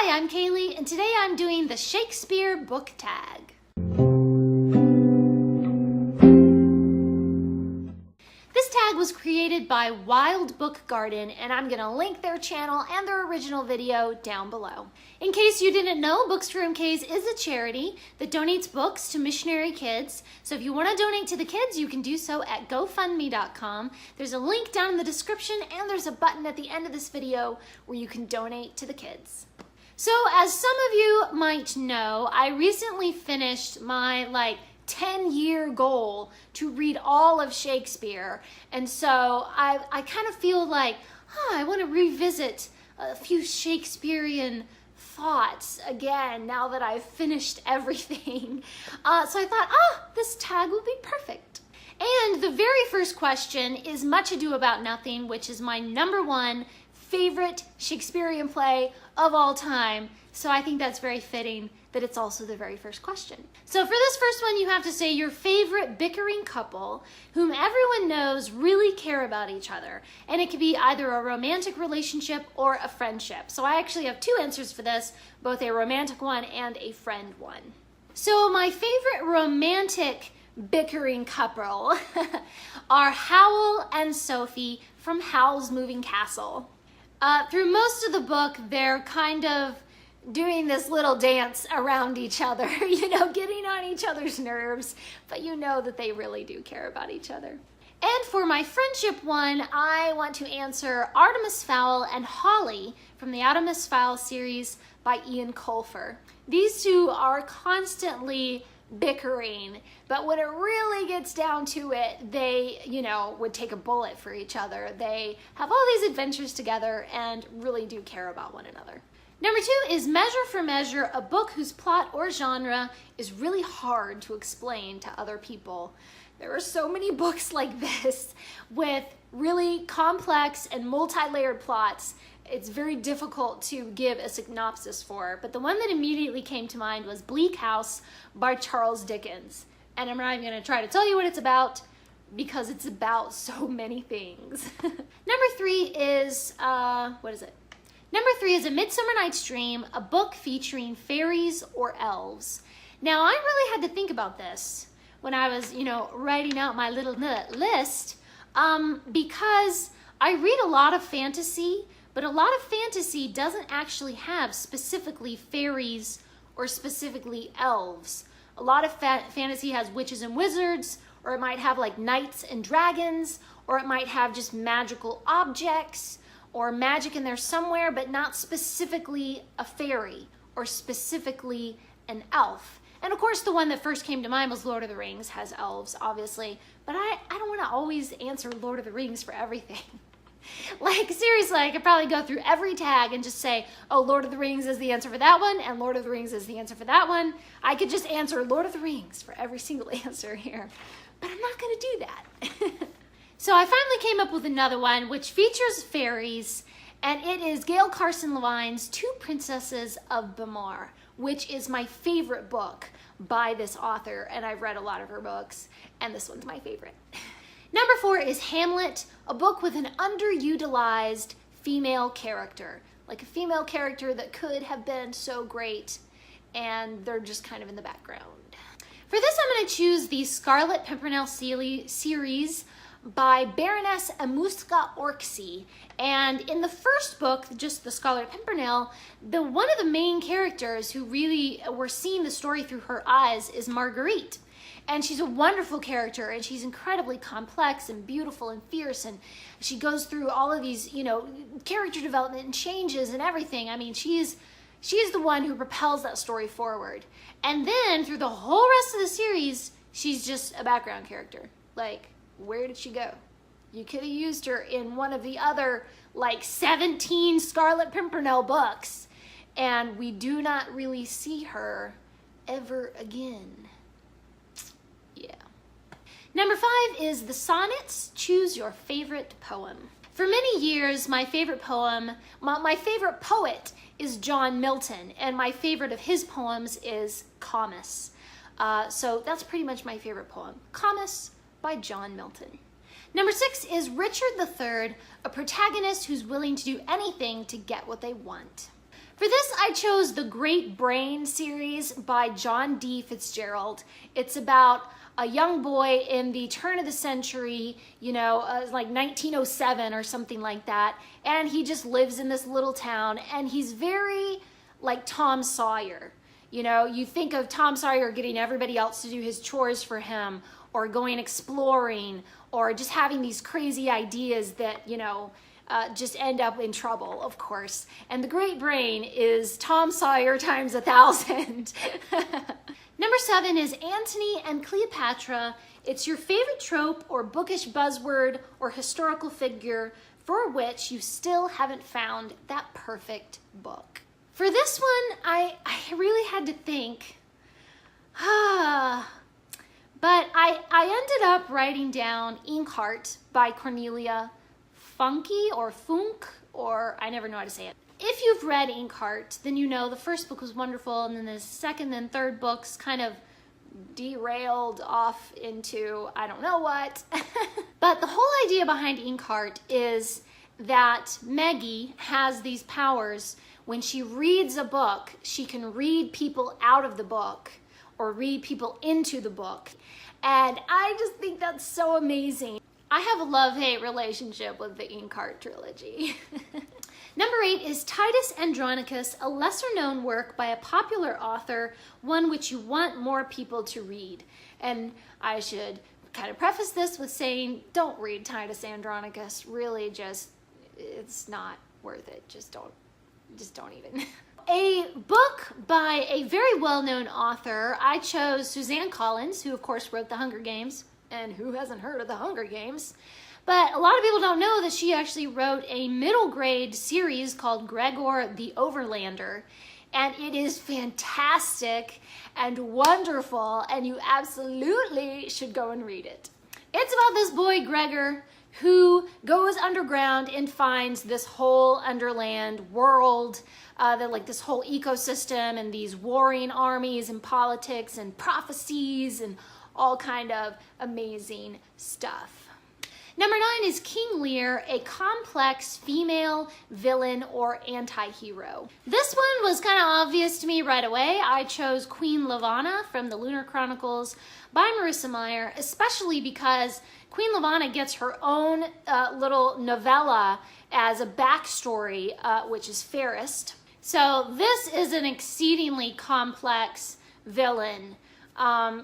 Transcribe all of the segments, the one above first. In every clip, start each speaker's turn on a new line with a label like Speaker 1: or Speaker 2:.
Speaker 1: Hi, I'm Kaylee, and today I'm doing the Shakespeare Book Tag. This tag was created by Wild Book Garden, and I'm going to link their channel and their original video down below. In case you didn't know, Books for MKs is a charity that donates books to missionary kids. So if you want to donate to the kids, you can do so at GoFundMe.com. There's a link down in the description, and there's a button at the end of this video where you can donate to the kids. So as some of you might know, I recently finished my 10-year goal to read all of Shakespeare. And so I kind of feel like, I want to revisit a few Shakespearean thoughts again now that I've finished everything. So I thought, this tag will be perfect. And the very first question is Much Ado About Nothing, which is my #1 favorite Shakespearean play of all time. So I think that's very fitting that it's also the very first question. So for this first one, you have to say your favorite bickering couple whom everyone knows really care about each other. And it could be either a romantic relationship or a friendship. So I actually have 2 answers for this, both a romantic one and a friend one. So my favorite romantic bickering couple are Howl and Sophie from Howl's Moving Castle. Through most of the book, they're kind of doing this little dance around each other, getting on each other's nerves, but you know that they really do care about each other. And for my friendship one, I want to answer Artemis Fowl and Holly from the Artemis Fowl series by Ian Colfer. These 2 are constantly bickering, but when it really gets down to it, they, would take a bullet for each other. They have all these adventures together and really do care about one another. Number 2 is Measure for Measure, a book whose plot or genre is really hard to explain to other people. There are so many books like this with really complex and multi-layered plots. It's very difficult to give a synopsis for, but the one that immediately came to mind was Bleak House by Charles Dickens. And I'm not even going to try to tell you what it's about because it's about so many things. Number 3 is, Number 3 is A Midsummer Night's Dream, a book featuring fairies or elves. Now, I really had to think about this when I was, writing out my little list, because I read a lot of fantasy, but a lot of fantasy doesn't actually have specifically fairies or specifically elves. A lot of fantasy has witches and wizards, or it might have knights and dragons, or it might have just magical objects, or magic in there somewhere, but not specifically a fairy or specifically an elf. And of course, the one that first came to mind was Lord of the Rings, has elves, obviously. But I don't want to always answer Lord of the Rings for everything. Seriously, I could probably go through every tag and just say, Lord of the Rings is the answer for that one, and Lord of the Rings is the answer for that one. I could just answer Lord of the Rings for every single answer here. But I'm not going to do that. So I finally came up with another one, which features fairies, and it is Gail Carson Levine's 2 Princesses of Bamar, which is my favorite book by this author, and I've read a lot of her books, and this one's my favorite. Number 4 is Hamlet, a book with an underutilized female character, like a female character that could have been so great, and they're just kind of in the background. For this, I'm going to choose the Scarlet Pimpernel series by Baroness Amuska Orczy. And in the first book, just the Scarlet Pimpernel, one of the main characters who really we're seeing the story through her eyes is Marguerite. And she's a wonderful character, and she's incredibly complex and beautiful and fierce, and she goes through all of these, character development and changes and everything. I mean, she's the one who propels that story forward. And then through the whole rest of the series, she's just a background character. Where did she go? You could have used her in one of the other 17 Scarlet Pimpernel books, and we do not really see her ever again. Yeah. Number 5 is the Sonnets. Choose your favorite poem. For many years, my favorite poet is John Milton, and my favorite of his poems is Comus. So that's pretty much my favorite poem, Comus by John Milton. Number 6 is Richard III, a protagonist who's willing to do anything to get what they want. For this, I chose the Great Brain series by John D. Fitzgerald. It's about a young boy in the turn of the century, like 1907 or something like that, and he just lives in this little town, and he's very like Tom Sawyer. You think of Tom Sawyer getting everybody else to do his chores for him, or going exploring, or just having these crazy ideas that, just end up in trouble, of course. And the Great Brain is Tom Sawyer times 1,000. Number 7 is Antony and Cleopatra. It's your favorite trope or bookish buzzword or historical figure for which you still haven't found that perfect book. For this one, I really had to think. But I ended up writing down Inkheart by Cornelia Funke or Funk, or I never know how to say it. If you've read Inkheart, then you know the first book was wonderful, and then the second and third books kind of derailed off into I don't know what. But the whole idea behind Inkheart is that Maggie has these powers. When she reads a book, she can read people out of the book or read people into the book. And I just think that's so amazing. I have a love-hate relationship with the Inkheart trilogy. Number 8 is Titus Andronicus, a lesser-known work by a popular author, one which you want more people to read. And I should kind of preface this with saying, don't read Titus Andronicus. Really, it's not worth it. Just don't even. A book by a very well-known author. I chose Suzanne Collins, who of course wrote The Hunger Games. And who hasn't heard of The Hunger Games? But a lot of people don't know that she actually wrote a middle grade series called Gregor the Overlander. And it is fantastic and wonderful, and you absolutely should go and read it. It's about this boy, Gregor, who goes underground and finds this whole underland world, this whole ecosystem and these warring armies and politics and prophecies and all kind of amazing stuff. Number 9 is King Lear, a complex female villain or anti-hero. This one was kind of obvious to me right away. I chose Queen Lavanna from the Lunar Chronicles by Marissa Meyer, especially because Queen Lavanna gets her own little novella as a backstory, which is Fairest. So this is an exceedingly complex villain.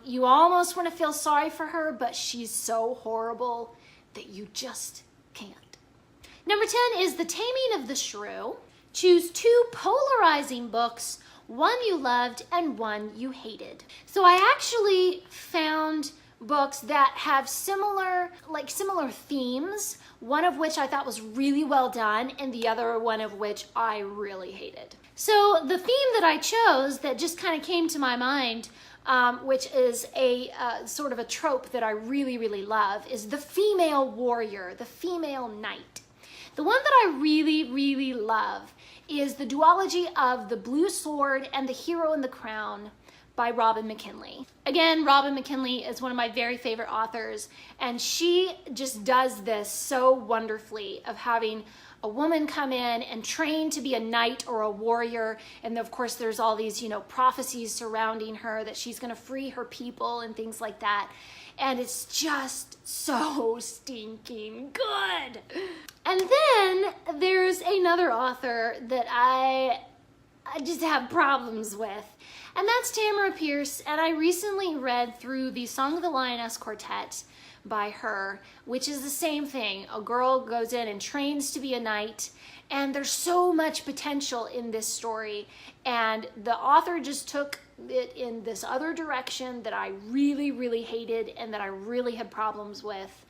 Speaker 1: You almost want to feel sorry for her, but she's so horrible that you just can't. Number 10 is The Taming of the Shrew. Choose 2 polarizing books, one you loved and one you hated. So I actually found books that have similar themes, one of which I thought was really well done and the other one of which I really hated. So the theme that I chose that just kind of came to my mind, which is a sort of a trope that I really, really love, is the female warrior, the female knight. The one that I really, really love is the duology of The Blue Sword and The Hero in the Crown by Robin McKinley. Again, Robin McKinley is one of my very favorite authors, and she just does this so wonderfully of having a woman come in and train to be a knight or a warrior, and of course there's all these, prophecies surrounding her that she's gonna free her people and things like that, and it's just so stinking good. And then there's another author that I just have problems with, and that's Tamara Pierce, and I recently read through the Song of the Lioness Quartet by her, which is the same thing. A girl goes in and trains to be a knight, and there's so much potential in this story, and the author just took it in this other direction that I really, really hated and that I really had problems with,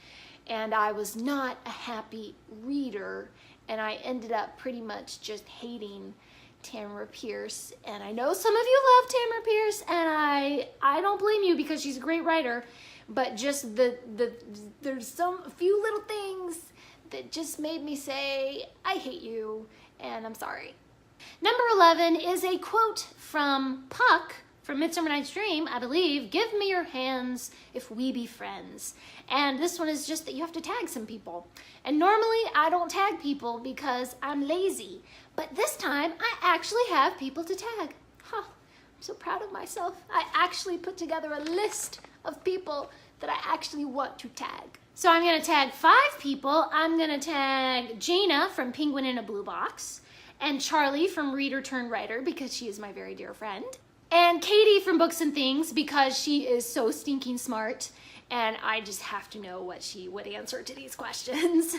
Speaker 1: and I was not a happy reader, and I ended up pretty much just hating Tamara Pierce. And I know some of you love Tamara Pierce, and I don't blame you because she's a great writer, but just there's a few little things that just made me say, I hate you, and I'm sorry. Number 11 is a quote from Puck from Midsummer Night's Dream, I believe. Give me your hands if we be friends. And this one is just that you have to tag some people. And normally I don't tag people because I'm lazy. But this time, I actually have people to tag. Huh, I'm so proud of myself. I actually put together a list of people that I actually want to tag. So I'm gonna tag 5 people. I'm gonna tag Jaina from Penguin in a Blue Box, and Charlie from Reader Turned Writer because she is my very dear friend, and Katie from Books and Things because she is so stinking smart and I just have to know what she would answer to these questions.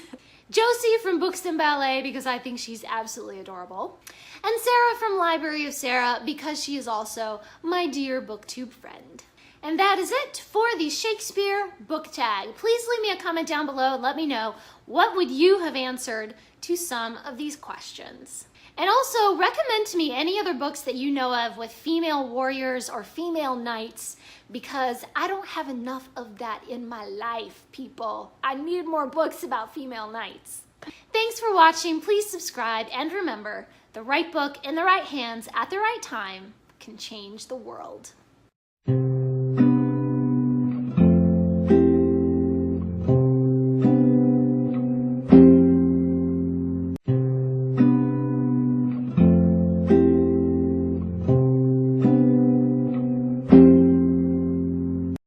Speaker 1: Josie from Books and Ballet because I think she's absolutely adorable, and Sarah from Library of Sarah because she is also my dear BookTube friend. And that is it for the Shakespeare Book Tag. Please leave me a comment down below and let me know what would you have answered to some of these questions. And also recommend to me any other books that you know of with female warriors or female knights, because I don't have enough of that in my life, people. I need more books about female knights. Thanks for watching. Please subscribe, and remember, the right book in the right hands at the right time can change the world.